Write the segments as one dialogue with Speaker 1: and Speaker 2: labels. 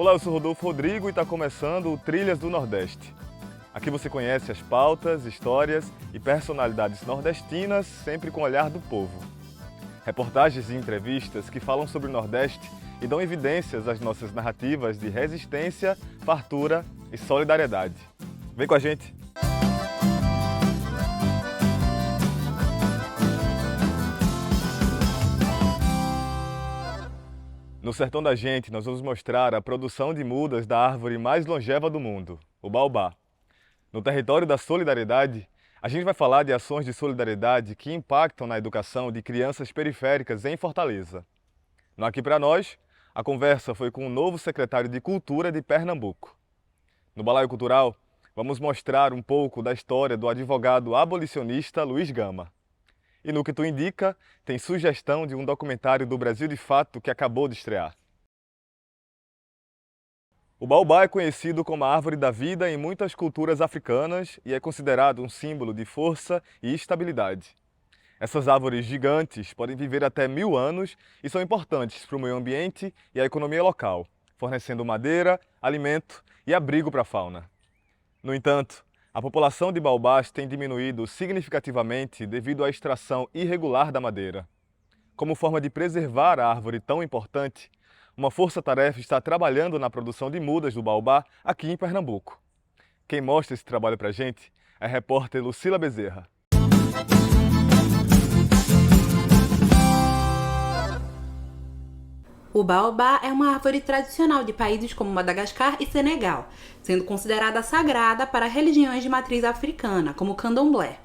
Speaker 1: Olá, eu sou Rodolfo Rodrigo e está começando o Trilhas do Nordeste. Aqui você conhece as pautas, histórias e personalidades nordestinas, sempre com o olhar do povo. Reportagens e entrevistas que falam sobre o Nordeste e dão evidências às nossas narrativas de resistência, fartura e solidariedade. Vem com a gente! No sertão da gente, nós vamos mostrar a produção de mudas da árvore mais longeva do mundo, o baobá. No território da solidariedade, a gente vai falar de ações de solidariedade que impactam na educação de crianças periféricas em Fortaleza. No Aqui Pra Nós, a conversa foi com o novo secretário de Cultura de Pernambuco. No Balaio Cultural, vamos mostrar um pouco da história do advogado abolicionista Luiz Gama. E no Que Tu Indica, tem sugestão de um documentário do Brasil de Fato que acabou de estrear. O baobá é conhecido como a árvore da vida em muitas culturas africanas e é considerado um símbolo de força e estabilidade. Essas árvores gigantes podem viver até 1000 anos e são importantes para o meio ambiente e a economia local, fornecendo madeira, alimento e abrigo para a fauna. No entanto, a população de baobás tem diminuído significativamente devido à extração irregular da madeira. Como forma de preservar a árvore tão importante, uma força-tarefa está trabalhando na produção de mudas do baobá aqui em Pernambuco. Quem mostra esse trabalho para a gente é a repórter Lucila Bezerra.
Speaker 2: O baobá é uma árvore tradicional de países como Madagascar e Senegal, sendo considerada sagrada para religiões de matriz africana, como o candomblé.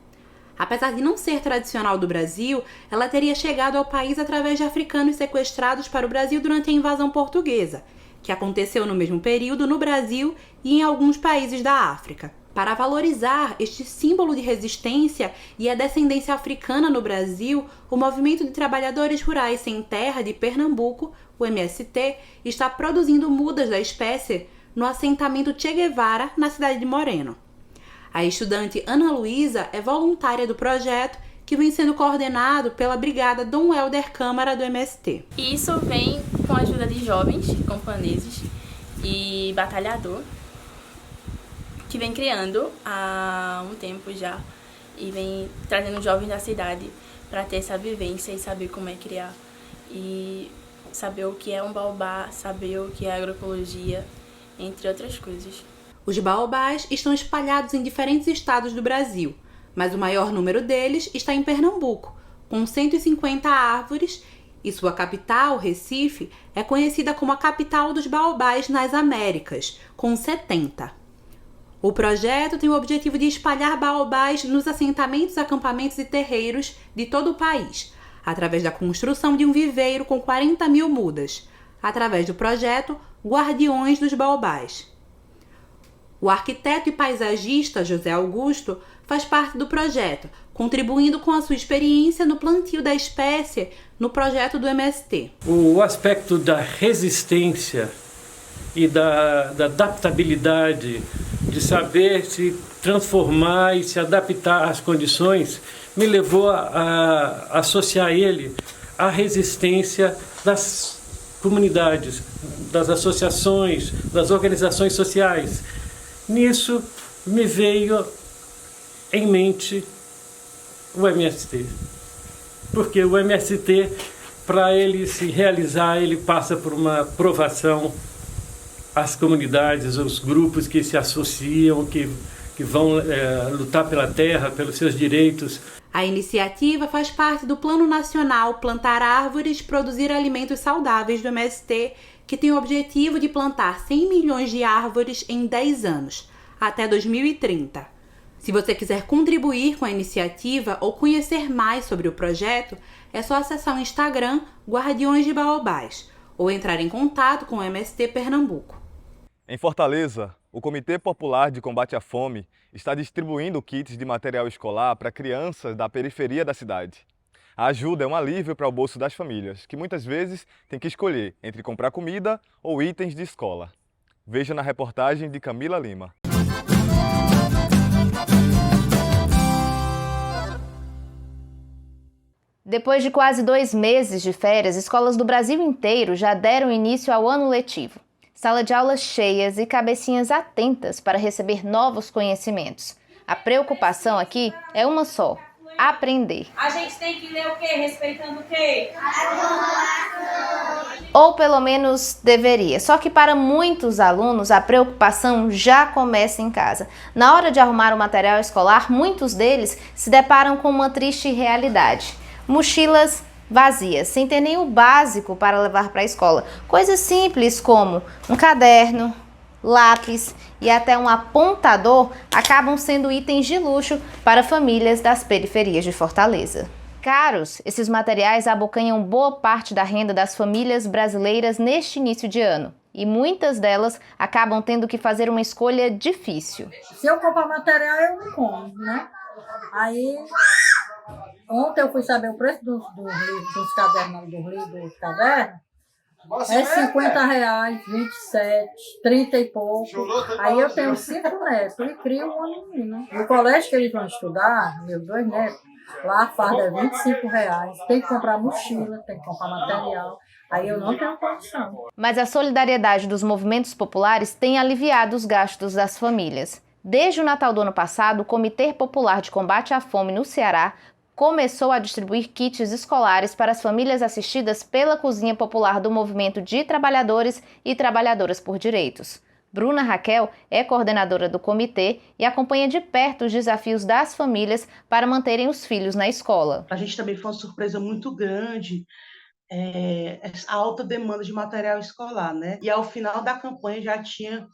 Speaker 2: Apesar de não ser tradicional do Brasil, ela teria chegado ao país através de africanos sequestrados para o Brasil durante a invasão portuguesa, que aconteceu no mesmo período no Brasil e em alguns países da África. Para valorizar este símbolo de resistência e a descendência africana no Brasil, o Movimento de Trabalhadores Rurais Sem Terra de Pernambuco, o MST, está produzindo mudas da espécie no assentamento Che Guevara, na cidade de Moreno. A estudante Ana Luísa é voluntária do projeto, que vem sendo coordenado pela Brigada Dom Helder Câmara do MST.
Speaker 3: Isso vem com a ajuda de jovens camponeses e batalhador, que vem criando há um tempo já e vem trazendo jovens da cidade para ter essa vivência e saber como é criar e saber o que é um baobá, saber o que é agroecologia, entre outras coisas.
Speaker 2: Os baobás estão espalhados em diferentes estados do Brasil, mas o maior número deles está em Pernambuco, com 150 árvores, e sua capital, Recife, é conhecida como a capital dos baobás nas Américas, com 70. O projeto tem o objetivo de espalhar baobás nos assentamentos, acampamentos e terreiros de todo o país, através da construção de um viveiro com 40.000 mudas, através do projeto Guardiões dos Baobás. O arquiteto e paisagista José Augusto faz parte do projeto, contribuindo com a sua experiência no plantio da espécie no projeto do MST.
Speaker 4: O aspecto da resistência e da adaptabilidade, de saber se transformar e se adaptar às condições, me levou a associar ele à resistência das comunidades, das associações, das organizações sociais. Nisso me veio em mente o MST, porque o MST, para ele se realizar, ele passa por uma provação às comunidades, os grupos que se associam, que vão lutar pela terra, pelos seus direitos.
Speaker 2: A iniciativa faz parte do Plano Nacional Plantar Árvores e Produzir Alimentos Saudáveis do MST, que tem o objetivo de plantar 100 milhões de árvores em 10 anos, até 2030. Se você quiser contribuir com a iniciativa ou conhecer mais sobre o projeto, é só acessar o Instagram Guardiões de Baobás ou entrar em contato com o MST Pernambuco.
Speaker 1: Em Fortaleza, o Comitê Popular de Combate à Fome está distribuindo kits de material escolar para crianças da periferia da cidade. A ajuda é um alívio para o bolso das famílias, que muitas vezes têm que escolher entre comprar comida ou itens de escola. Veja na reportagem de Camila Lima.
Speaker 5: Depois de quase 2 meses de férias, escolas do Brasil inteiro já deram início ao ano letivo. Sala de aulas cheias e cabecinhas atentas para receber novos conhecimentos. A preocupação aqui é uma só: aprender.
Speaker 6: A gente tem que ler o quê? Respeitando o quê?
Speaker 5: Ou pelo menos deveria. Só que para muitos alunos a preocupação já começa em casa. Na hora de arrumar o material escolar, muitos deles se deparam com uma triste realidade: mochilas vazias, sem ter nem o básico para levar para a escola. Coisas simples como um caderno, lápis e até um apontador acabam sendo itens de luxo para famílias das periferias de Fortaleza. Caros, esses materiais abocanham boa parte da renda das famílias brasileiras neste início de ano. E muitas delas acabam tendo que fazer uma escolha difícil.
Speaker 7: Se eu comprar material, eu não compro, né? Aí, ontem eu fui saber o preço dos cadernos, dos cadernos. É R$50, 27, 30 e pouco. Aí eu tenho 5 netos e crio uma menina. No colégio que eles vão estudar, meus 2 netos, lá a farda é R$25. Tem que comprar mochila, tem que comprar material. Aí eu não tenho condição.
Speaker 5: Mas a solidariedade dos movimentos populares tem aliviado os gastos das famílias. Desde o Natal do ano passado, o Comitê Popular de Combate à Fome no Ceará começou a distribuir kits escolares para as famílias assistidas pela Cozinha Popular do Movimento de Trabalhadores e Trabalhadoras por Direitos. Bruna Raquel é coordenadora do comitê e acompanha de perto os desafios das famílias para manterem os filhos na escola.
Speaker 8: A gente também foi uma surpresa muito grande, a alta demanda de material escolar, né? E ao final da campanha já tinha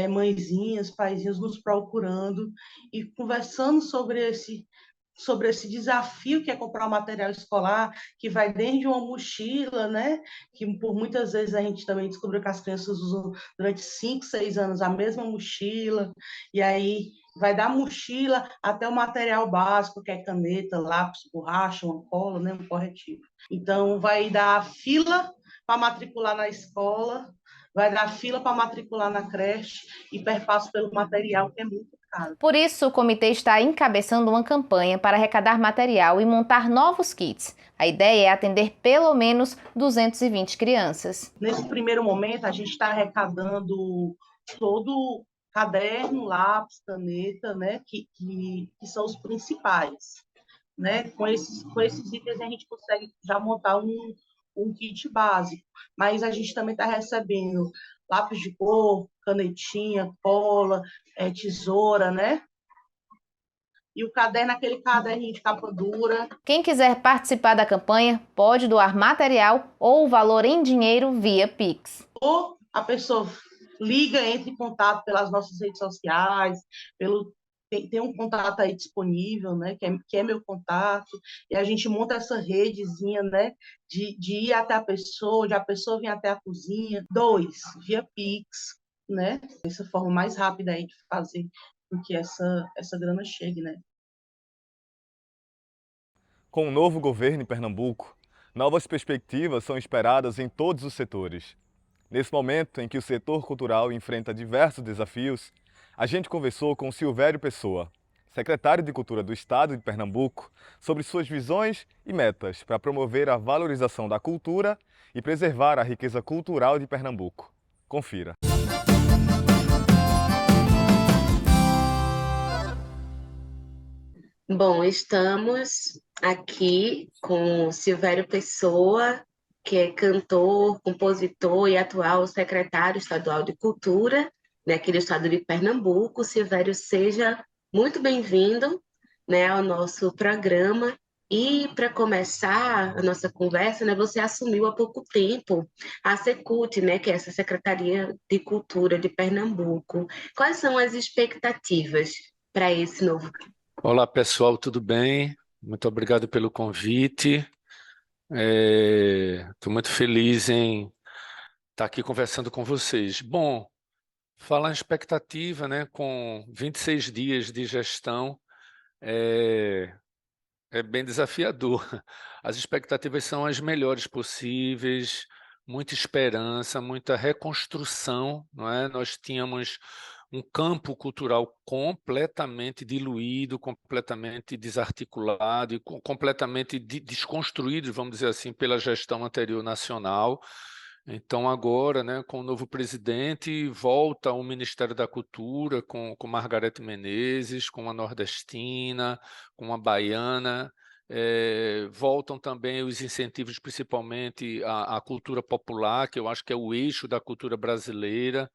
Speaker 8: mãezinhas, paizinhos nos procurando e conversando sobre esse desafio que é comprar o material escolar, que vai desde uma mochila, né? Que por muitas vezes a gente também descobriu que as crianças usam durante 5, 6 anos a mesma mochila, e aí vai da mochila até o material básico, que é caneta, lápis, borracha, uma cola, né? Um corretivo. Então, vai dar fila para matricular na escola, vai dar fila para matricular na creche e perpasso pelo material, que é muito caro.
Speaker 5: Por isso, o comitê está encabeçando uma campanha para arrecadar material e montar novos kits. A ideia é atender pelo menos 220 crianças.
Speaker 8: Nesse primeiro momento, a gente está arrecadando todo caderno, lápis, caneta, né, que são os principais. Né? Com esses itens, a gente consegue já montar um kit básico, mas a gente também está recebendo lápis de cor, canetinha, cola, tesoura, né? E o caderno, aquele caderninho de capa dura.
Speaker 5: Quem quiser participar da campanha pode doar material ou o valor em dinheiro via Pix.
Speaker 8: Ou a pessoa liga, entra em contato pelas nossas redes sociais, tem um contato aí disponível, né, que é meu contato, e a gente monta essa redezinha, né, de ir até a pessoa, de a pessoa vir até a cozinha. 2, via Pix, né, essa forma mais rápida aí de fazer com que essa grana chegue, né.
Speaker 1: Com o novo governo em Pernambuco, novas perspectivas são esperadas em todos os setores. Nesse momento em que o setor cultural enfrenta diversos desafios, a gente conversou com Silvério Pessoa, secretário de Cultura do Estado de Pernambuco, sobre suas visões e metas para promover a valorização da cultura e preservar a riqueza cultural de Pernambuco. Confira.
Speaker 9: Bom, estamos aqui com Silvério Pessoa, que é cantor, compositor e atual secretário estadual de Cultura, né, aqui do estado de Pernambuco. Silvério, seja muito bem-vindo, né, ao nosso programa. E para começar a nossa conversa, né, você assumiu há pouco tempo a Secult, né, que é essa Secretaria de Cultura de Pernambuco. Quais são as expectativas para esse novo?
Speaker 4: Olá, pessoal, tudo bem? Muito obrigado pelo convite. Estou muito feliz em estar aqui conversando com vocês. Bom, falar em expectativa, né, com 26 dias de gestão é bem desafiador. As expectativas são as melhores possíveis, muita esperança, muita reconstrução, não é? Nós tínhamos um campo cultural completamente diluído, completamente desarticulado e completamente desconstruído, vamos dizer assim, pela gestão anterior nacional. Então, agora, né, com o novo presidente, volta o Ministério da Cultura com Margareth Menezes, com a nordestina, com a baiana. Voltam também os incentivos, principalmente à cultura popular, que eu acho que é o eixo da cultura brasileira.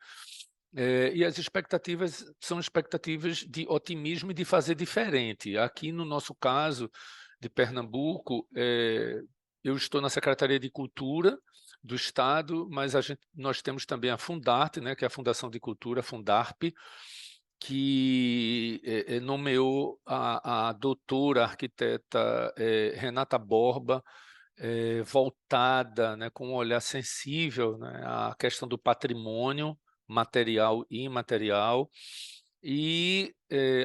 Speaker 4: E as expectativas são expectativas de otimismo e de fazer diferente. Aqui, no nosso caso, de Pernambuco, eu estou na Secretaria de Cultura do Estado, mas nós temos também a Fundarte, né, que é a Fundação de Cultura, Fundarp, que nomeou a doutora, a arquiteta Renata Borba, voltada, né, com um olhar sensível, né, à questão do patrimônio material e imaterial. E,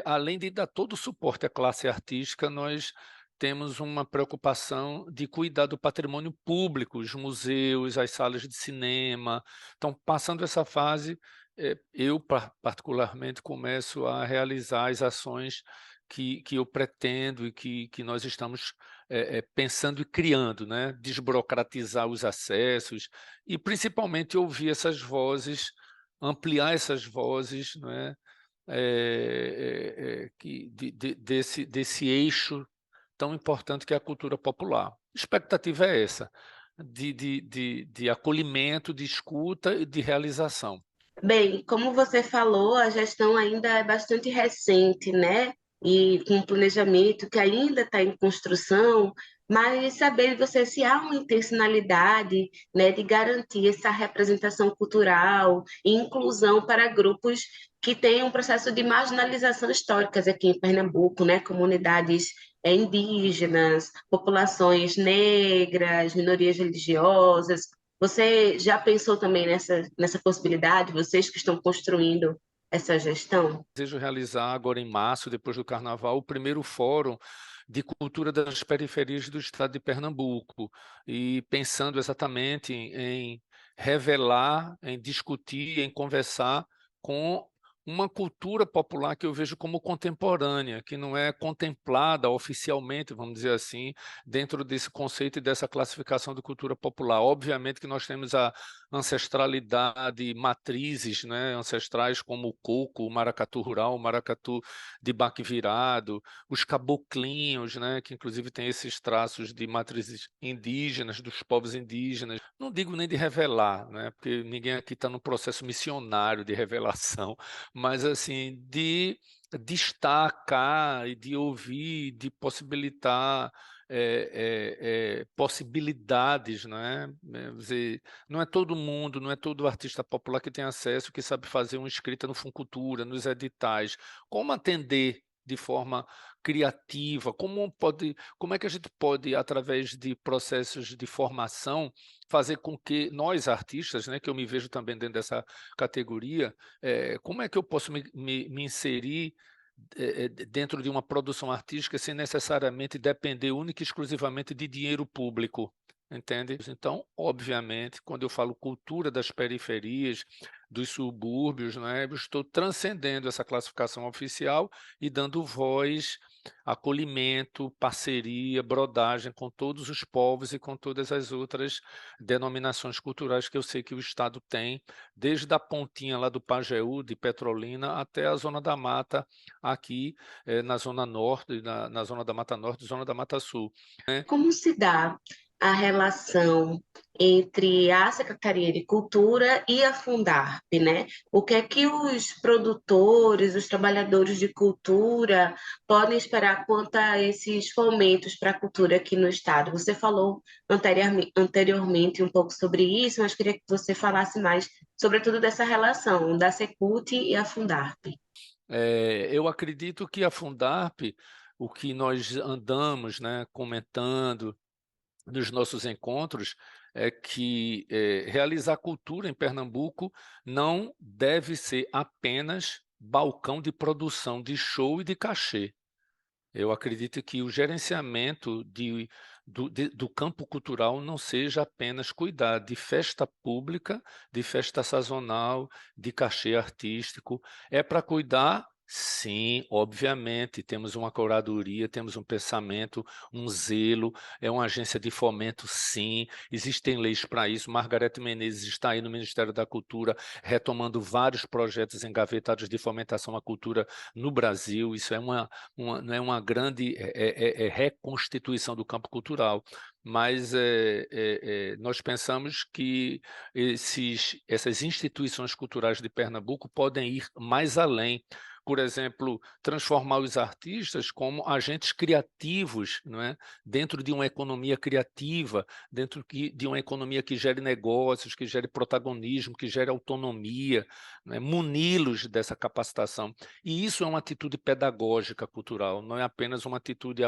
Speaker 4: além de dar todo o suporte à classe artística, nós temos uma preocupação de cuidar do patrimônio público, os museus, as salas de cinema. Então, passando essa fase, eu particularmente começo a realizar as ações que eu pretendo e que nós estamos pensando e criando, né? Desburocratizar os acessos e, principalmente, ouvir essas vozes, ampliar essas vozes, né? Desse eixo tão importante que é a cultura popular. A expectativa é essa, de acolhimento, de escuta e de realização.
Speaker 9: Bem, como você falou, a gestão ainda é bastante recente, né? E com um planejamento que ainda está em construção, mas saber de você se há uma intencionalidade, né, de garantir essa representação cultural e inclusão para grupos que têm um processo de marginalização históricas aqui em Pernambuco, né? Comunidades indígenas, populações negras, minorias religiosas. Você já pensou também nessa possibilidade, vocês que estão construindo essa gestão?
Speaker 4: Desejo realizar agora em março, depois do Carnaval, o primeiro fórum de cultura das periferias do estado de Pernambuco, e pensando exatamente em revelar, em discutir, em conversar com uma cultura popular que eu vejo como contemporânea, que não é contemplada oficialmente, vamos dizer assim, dentro desse conceito e dessa classificação de cultura popular. Obviamente que nós temos a ancestralidade, matrizes, né, ancestrais como o coco, o maracatu rural, o maracatu de baque virado, os caboclinhos, né, que inclusive tem esses traços de matrizes indígenas, dos povos indígenas. Não digo nem de revelar, né, porque ninguém aqui está no processo missionário de revelação, mas assim, de destacar e de ouvir, de possibilitar possibilidades, né? Não é todo mundo, não é todo artista popular que tem acesso, que sabe fazer uma escrita no Funcultura, nos editais. Como atender de forma criativa? Como é que a gente pode, através de processos de formação, fazer com que nós, artistas, né, que eu me vejo também dentro dessa categoria, como é que eu posso me inserir dentro de uma produção artística sem necessariamente depender única e exclusivamente de dinheiro público, entende? Então, obviamente, quando eu falo cultura das periferias, dos subúrbios, né, eu estou transcendendo essa classificação oficial e dando voz, acolhimento, parceria, brodagem com todos os povos e com todas as outras denominações culturais que eu sei que o Estado tem, desde a pontinha lá do Pajeú, de Petrolina, até a Zona da Mata, aqui na Zona Norte, na Zona da Mata Norte e Zona da Mata Sul.
Speaker 9: Como se dá a relação entre a Secretaria de Cultura e a Fundarp, né? O que é que os produtores, os trabalhadores de cultura podem esperar quanto a esses fomentos para a cultura aqui no estado? Você falou anteriormente um pouco sobre isso, mas queria que você falasse mais, sobretudo dessa relação da Secult e a Fundarp.
Speaker 4: Eu acredito que a Fundarp, o que nós andamos, né, comentando nos nossos encontros, é que realizar cultura em Pernambuco não deve ser apenas balcão de produção de show e de cachê. Eu acredito que o gerenciamento do campo cultural não seja apenas cuidar de festa pública, de festa sazonal, de cachê artístico, é para cuidar
Speaker 10: Sim, obviamente, temos uma curadoria, temos um pensamento, um zelo, é uma agência de fomento, sim, existem leis para isso. Margarete Menezes está aí no Ministério da Cultura retomando vários projetos engavetados de fomentação à cultura no Brasil. Isso é não é uma grande reconstituição do campo cultural, mas nós pensamos que essas instituições culturais de Pernambuco podem ir mais além. Por exemplo, transformar os artistas como agentes criativos, não é? Dentro de uma economia criativa, dentro de uma economia que gere negócios, que gere protagonismo, que gere autonomia, não é? Muni-los dessa capacitação. E isso é uma atitude pedagógica cultural, não é apenas uma atitude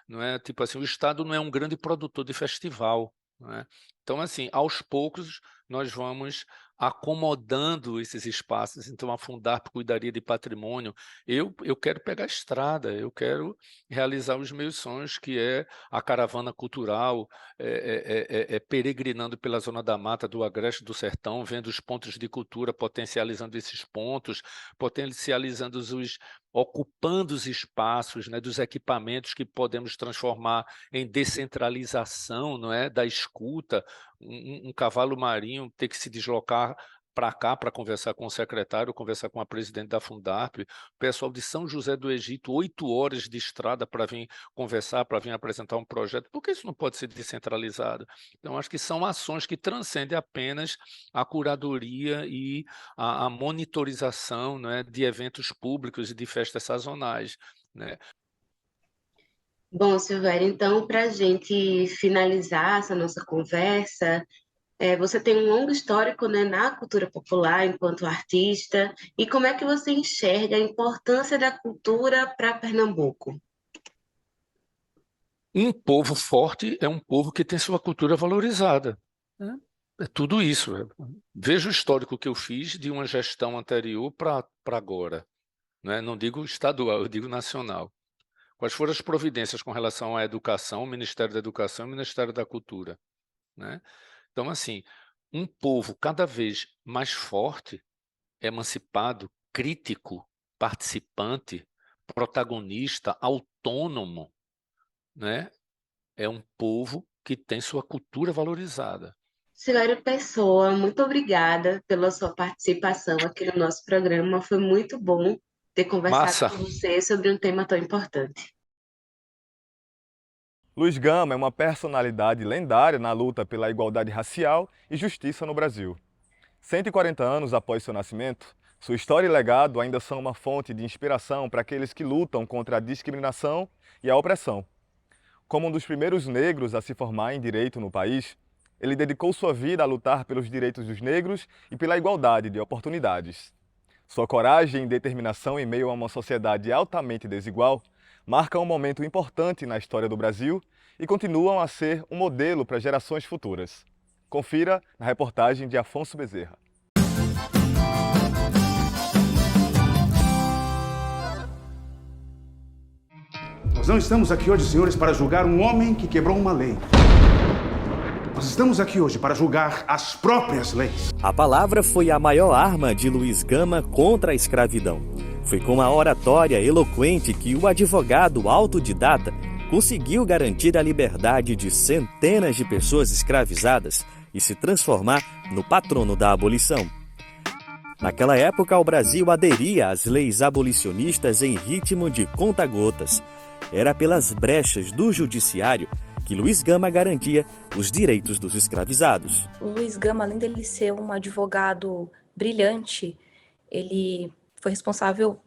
Speaker 10: não é tipo assim, o Estado não é um grande produtor de festival, não é? Então, assim, aos poucos nós vamos acomodando esses espaços. Então, a Fundarp cuidaria de patrimônio. Eu quero pegar a estrada, eu quero realizar os meus sonhos, que é a caravana cultural, peregrinando pela Zona da Mata, do Agreste, do Sertão, vendo os pontos de cultura, potencializando esses pontos, potencializando ocupando os espaços, né, dos equipamentos que podemos transformar em descentralização, não é, da escuta. Um cavalo marinho ter que se deslocar para cá para conversar com o secretário, conversar com a presidente da Fundarp, o pessoal de São José do Egito, 8 horas de estrada para vir conversar, para vir apresentar um projeto. Por que isso não pode ser descentralizado? Então, acho que são ações que transcendem apenas a curadoria e a monitorização, não é, de eventos públicos e de festas sazonais, né?
Speaker 9: Bom, Silvério, então, para a gente finalizar essa nossa conversa, você tem um longo histórico, né, na cultura popular enquanto artista, e como é que você enxerga a importância da cultura para Pernambuco?
Speaker 10: Um povo forte é um povo que tem sua cultura valorizada, né? É tudo isso. Veja o histórico que eu fiz de uma gestão anterior para agora, né? Não digo estadual, eu digo nacional. Quais foram as providências com relação à educação, o Ministério da Educação e o Ministério da Cultura, né? Então, assim, um povo cada vez mais forte, emancipado, crítico, participante, protagonista, autônomo, né? É um povo que tem sua cultura valorizada.
Speaker 9: Silvério Pessoa, muito obrigada pela sua participação aqui no nosso programa. Foi muito bom ter conversado
Speaker 10: Massa.
Speaker 9: com você sobre um tema tão importante.
Speaker 1: Luiz Gama é uma personalidade lendária na luta pela igualdade racial e justiça no Brasil. 140 anos após seu nascimento, sua história e legado ainda são uma fonte de inspiração para aqueles que lutam contra a discriminação e a opressão. Como um dos primeiros negros a se formar em direito no país, ele dedicou sua vida a lutar pelos direitos dos negros e pela igualdade de oportunidades. Sua coragem e determinação em meio a uma sociedade altamente desigual marcam um momento importante na história do Brasil e continuam a ser um modelo para gerações futuras. Confira na reportagem de Afonso Bezerra.
Speaker 11: Nós não estamos aqui hoje, senhores, para julgar um homem que quebrou uma lei. Nós estamos aqui hoje para julgar as próprias leis.
Speaker 12: A palavra foi a maior arma de Luiz Gama contra a escravidão. Foi com a oratória eloquente que o advogado autodidata conseguiu garantir a liberdade de centenas de pessoas escravizadas e se transformar no patrono da abolição. Naquela época, o Brasil aderia às leis abolicionistas em ritmo de conta-gotas. Era pelas brechas do judiciário que Luiz Gama garantia os direitos dos escravizados.
Speaker 13: O Luiz Gama, além dele ser um advogado brilhante, ele foi responsável,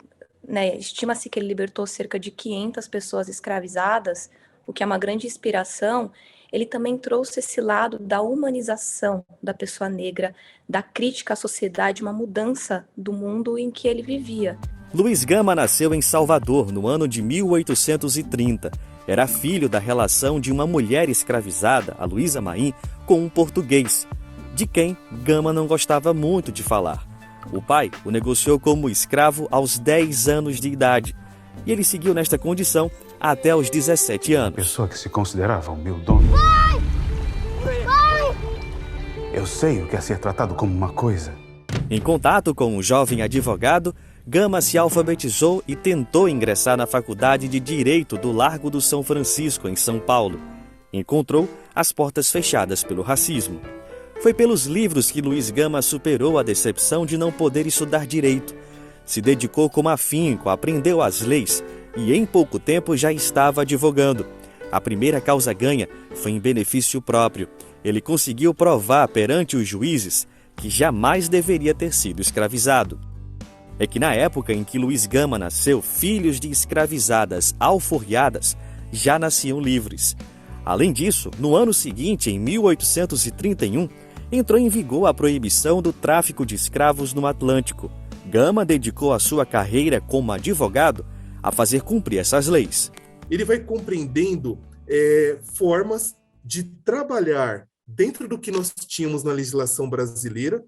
Speaker 13: né, estima-se que ele libertou cerca de 500 pessoas escravizadas, o que é uma grande inspiração. Ele também trouxe esse lado da humanização da pessoa negra, da crítica à sociedade, uma mudança do mundo em que ele vivia.
Speaker 12: Luiz Gama nasceu em Salvador no ano de 1830. Era filho da relação de uma mulher escravizada, a Luísa Maim, com um português, de quem Gama não gostava muito de falar. O pai o negociou como escravo aos 10 anos de idade, e ele seguiu nesta condição até os 17 anos.
Speaker 11: Pessoa que se considerava o meu dono. Eu sei o que é ser tratado como uma coisa.
Speaker 12: Em contato com o jovem advogado, Gama se alfabetizou e tentou ingressar na Faculdade de Direito do Largo do São Francisco, em São Paulo. Encontrou as portas fechadas pelo racismo. Foi pelos livros que Luiz Gama superou a decepção de não poder estudar direito. Se dedicou com afinco, aprendeu as leis e em pouco tempo já estava advogando. A primeira causa ganha foi em benefício próprio. Ele conseguiu provar perante os juízes que jamais deveria ter sido escravizado. É que na época em que Luiz Gama nasceu, filhos de escravizadas alforriadas já nasciam livres. Além disso, no ano seguinte, em 1831, entrou em vigor a proibição do tráfico de escravos no Atlântico. Gama dedicou a sua carreira como advogado a fazer cumprir essas leis.
Speaker 14: Ele vai compreendendo formas de trabalhar dentro do que nós tínhamos na legislação brasileira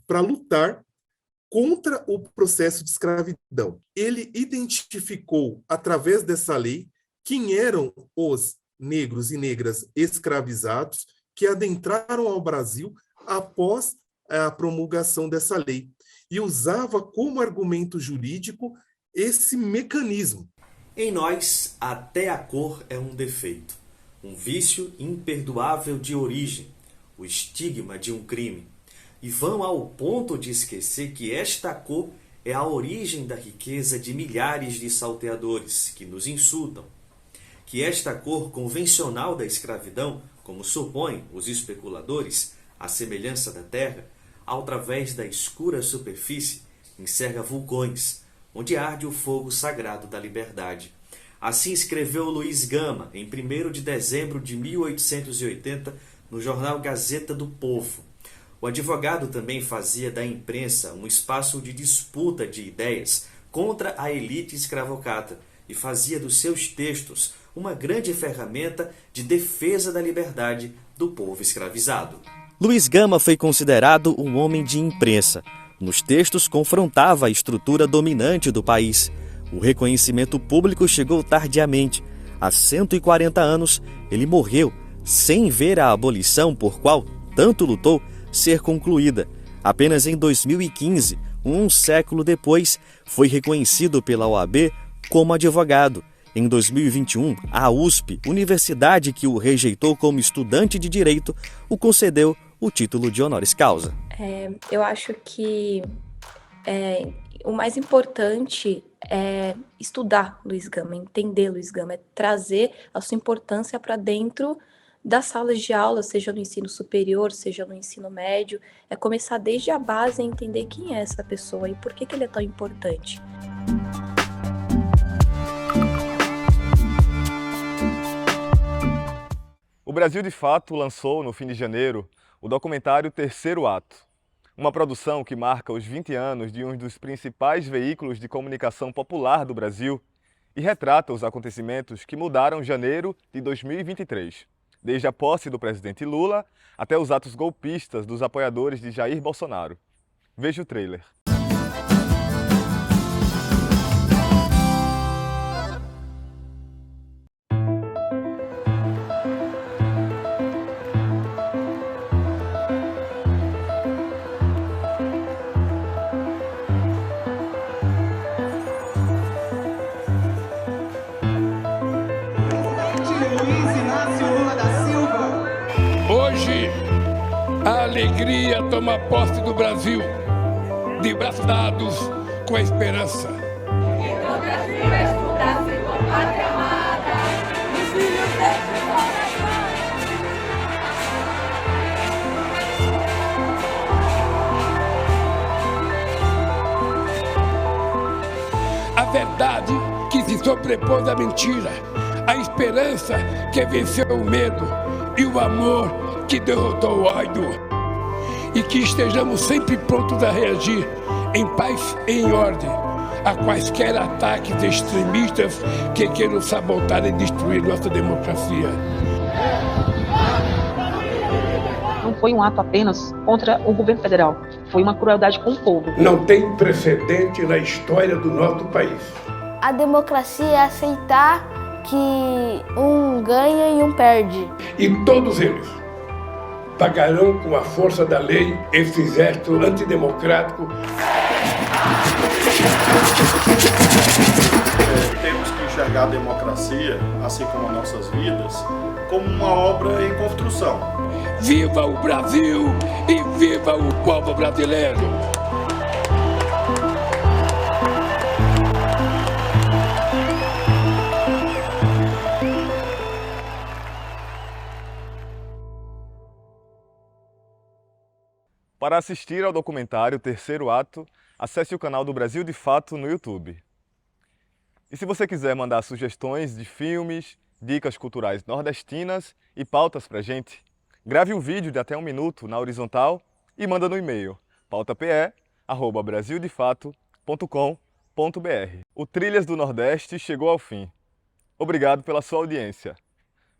Speaker 14: para lutar contra o processo de escravidão. Ele identificou, através dessa lei, quem eram os negros e negras escravizados que adentraram ao Brasil após a promulgação dessa lei e usava como argumento jurídico esse mecanismo.
Speaker 12: Em nós, até a cor é um defeito, um vício imperdoável de origem, o estigma de um crime. E vão ao ponto de esquecer que esta cor é a origem da riqueza de milhares de salteadores que nos insultam. Que esta cor convencional da escravidão, como supõem os especuladores, a semelhança da terra, através da escura superfície, encerra vulcões, onde arde o fogo sagrado da liberdade. Assim escreveu Luiz Gama, em 1º de dezembro de 1880, no jornal Gazeta do Povo. O advogado também fazia da imprensa um espaço de disputa de ideias contra a elite escravocrata e fazia dos seus textos uma grande ferramenta de defesa da liberdade do povo escravizado. Luiz Gama foi considerado um homem de imprensa. Nos textos confrontava a estrutura dominante do país. O reconhecimento público chegou tardiamente. Há 140 anos, ele morreu sem ver a abolição por qual tanto lutou ser concluída. Apenas em 2015, um século depois, foi reconhecido pela OAB como advogado. Em 2021, a USP, universidade que o rejeitou como estudante de direito, o concedeu o título de honoris causa.
Speaker 13: Eu acho que o mais importante é estudar Luiz Gama, entender Luiz Gama, é trazer a sua importância para dentro das salas de aula, seja no ensino superior, seja no ensino médio, é começar desde a base a entender quem é essa pessoa e por que ele é tão importante.
Speaker 1: O Brasil de Fato lançou, no fim de janeiro, o documentário Terceiro Ato, uma produção que marca os 20 anos de um dos principais veículos de comunicação popular do Brasil e retrata os acontecimentos que mudaram janeiro de 2023, desde a posse do presidente Lula até os atos golpistas dos apoiadores de Jair Bolsonaro. Veja o trailer.
Speaker 15: Hoje, a alegria toma posse do Brasil, de braços dados com a esperança. A verdade que se sobrepôs à mentira, a esperança que venceu o medo e o amor que derrotou o ódio. E que estejamos sempre prontos a reagir em paz e em ordem a quaisquer ataques extremistas que queiram sabotar e destruir nossa democracia.
Speaker 16: Não foi um ato apenas contra o governo federal, foi uma crueldade com o povo.
Speaker 15: Não tem precedente na história do nosso país.
Speaker 17: A democracia é aceitar que um ganha e um perde.
Speaker 15: E todos eles pagarão com a força da lei esse gesto antidemocrático.
Speaker 18: Temos que enxergar a democracia, assim como as nossas vidas, como uma obra em construção.
Speaker 15: Viva o Brasil e viva o povo brasileiro!
Speaker 1: Para assistir ao documentário Terceiro Ato, acesse o canal do Brasil de Fato no YouTube. E se você quiser mandar sugestões de filmes, dicas culturais nordestinas e pautas pra gente, grave um vídeo de até 1 minuto na horizontal e manda no e-mail pautape@brasildefato.com.br. O Trilhas do Nordeste chegou ao fim. Obrigado pela sua audiência.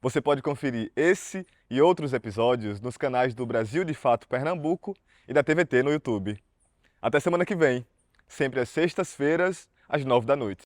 Speaker 1: Você pode conferir esse e outros episódios nos canais do Brasil de Fato Pernambuco e da TVT no YouTube. Até semana que vem, sempre às sextas-feiras, às 9 da noite.